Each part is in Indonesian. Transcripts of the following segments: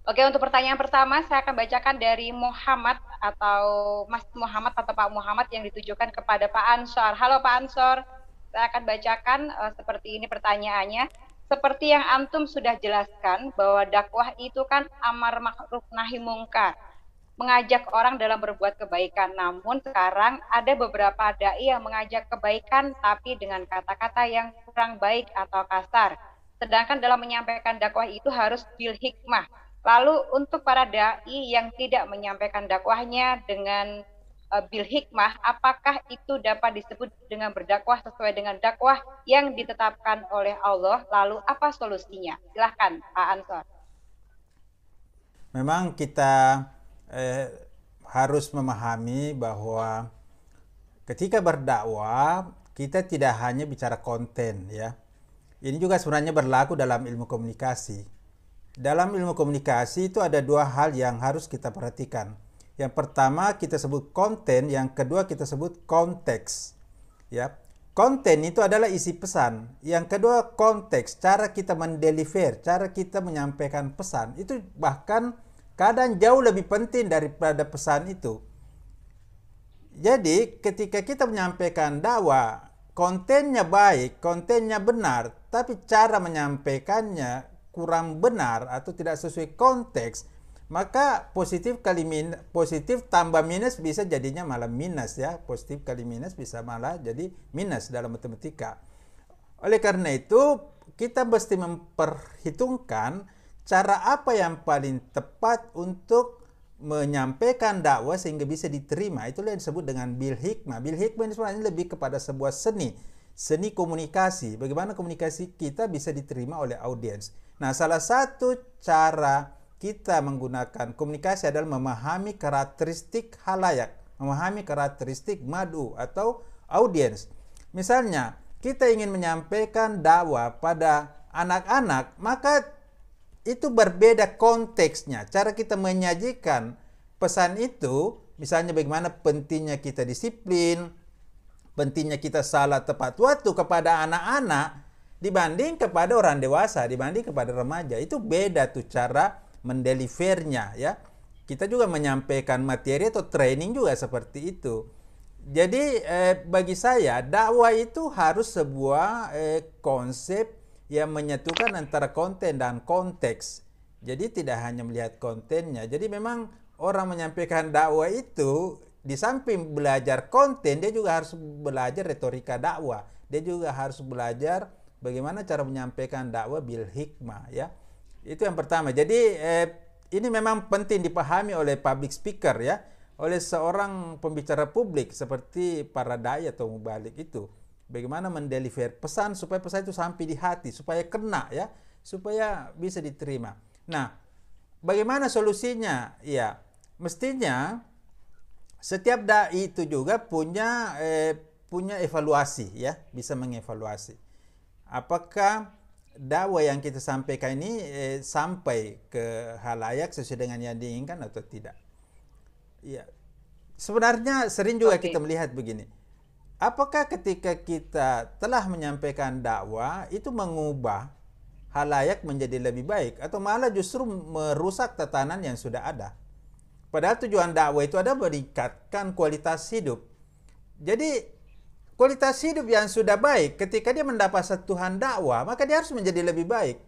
Oke, untuk pertanyaan pertama saya akan bacakan dari Muhammad atau Mas Muhammad atau Pak Muhammad yang ditujukan kepada Pak Ansor. Halo Pak Ansor, saya akan bacakan seperti ini pertanyaannya. Seperti yang antum sudah jelaskan bahwa dakwah itu kan amar ma'ruf nahi mungkar, mengajak orang dalam berbuat kebaikan. Namun sekarang ada beberapa dai yang mengajak kebaikan tapi dengan kata-kata yang kurang baik atau kasar. Sedangkan dalam menyampaikan dakwah itu harus bil hikmah. Lalu untuk para dai yang tidak menyampaikan dakwahnya dengan bil hikmah, apakah itu dapat disebut dengan berdakwah sesuai dengan dakwah yang ditetapkan oleh Allah? Lalu apa solusinya? Silahkan Pak Ansor. Memang kita eh, harus memahami bahwa ketika berdakwah kita tidak hanya bicara konten ya. Ini juga sebenarnya berlaku dalam ilmu komunikasi. Dalam ilmu komunikasi itu ada dua hal yang harus kita perhatikan. Yang pertama kita sebut konten, yang kedua kita sebut konteks. Ya. Konten itu adalah isi pesan. Yang kedua konteks, cara kita mendeliver, cara kita menyampaikan pesan. Itu bahkan kadang jauh lebih penting daripada pesan itu. Jadi ketika kita menyampaikan dakwah, kontennya baik, kontennya benar, tapi cara menyampaikannya kurang benar atau tidak sesuai konteks, maka positif kali positif tambah minus bisa jadinya malah minus ya. Positif kali minus bisa malah jadi minus dalam matematika. Oleh karena itu, kita mesti memperhitungkan cara apa yang paling tepat untuk menyampaikan dakwah sehingga bisa diterima. Itulah yang disebut dengan bil hikmah. Bil hikmah ini sebenarnya lebih kepada sebuah seni komunikasi. Bagaimana komunikasi kita bisa diterima oleh audiens. Nah, salah satu cara kita menggunakan komunikasi adalah memahami karakteristik halayak, memahami karakteristik madu atau audiens. Misalnya, kita ingin menyampaikan dakwah pada anak-anak, maka itu berbeda konteksnya. Cara kita menyajikan pesan itu, misalnya bagaimana pentingnya kita disiplin, pentingnya kita salat tepat waktu kepada anak-anak dibanding kepada orang dewasa, dibanding kepada remaja. Itu beda tuh cara mendelivernya ya. Kita juga menyampaikan materi atau training juga seperti itu. Jadi bagi saya dakwah itu harus sebuah konsep yang menyatukan antara konten dan konteks. Jadi tidak hanya melihat kontennya. Jadi memang orang menyampaikan dakwah itu di samping belajar konten, dia juga harus belajar retorika dakwah. Dia juga harus belajar bagaimana cara menyampaikan dakwah bil hikmah ya. Itu yang pertama. Jadi ini memang penting dipahami oleh public speaker ya, oleh seorang pembicara publik seperti para dai atau mubalik itu. Bagaimana mendeliver pesan supaya pesan itu sampai di hati, supaya kena ya, supaya bisa diterima. Nah, bagaimana solusinya? Ya, mestinya setiap dai itu juga punya evaluasi ya, bisa mengevaluasi. Apakah dakwah yang kita sampaikan ini sampai ke halayak sesuai dengan yang diinginkan atau tidak? Ya, sebenarnya sering juga kita Oke. melihat begini. Apakah ketika kita telah menyampaikan dakwah itu mengubah halayak menjadi lebih baik atau malah justru merusak tatanan yang sudah ada? Padahal tujuan dakwah itu ada meningkatkan kualitas hidup. Jadi kualitas hidup yang sudah baik ketika dia mendapat sentuhan dakwah, maka dia harus menjadi lebih baik.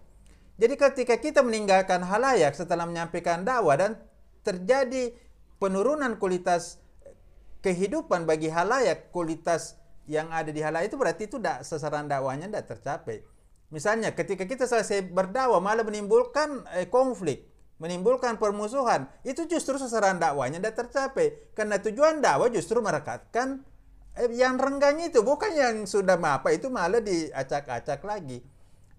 Jadi ketika kita meninggalkan halayak setelah menyampaikan dakwah dan terjadi penurunan kualitas kehidupan bagi halayak, kualitas yang ada di halayak itu berarti itu sasaran dakwahnya tidak tercapai. Misalnya ketika kita selesai berdakwah malah menimbulkan konflik, menimbulkan permusuhan, itu justru sasaran dakwahnya tidak tercapai. Karena tujuan dakwah justru merekatkan yang renggangnya itu, bukan yang sudah apa itu malah diacak-acak lagi.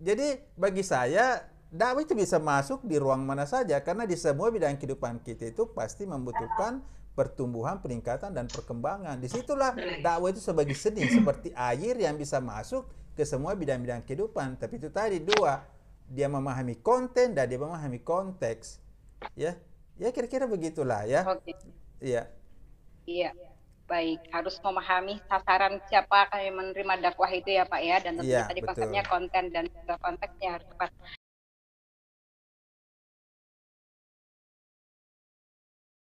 Jadi bagi saya dakwah itu bisa masuk di ruang mana saja karena di semua bidang kehidupan kita itu pasti membutuhkan pertumbuhan, peningkatan dan perkembangan. Disitulah dakwah itu sebagai seni seperti air yang bisa masuk ke semua bidang-bidang kehidupan. Tapi itu tadi dua, dia memahami konten dan dia memahami konteks. Ya, ya kira-kira begitulah ya. Oke. Iya, Iya, baik. Harus memahami sasaran siapa akan menerima dakwah itu ya Pak ya, dan tentunya iya tadi konsepnya betul. konten dan juga konteksnya harus tepat.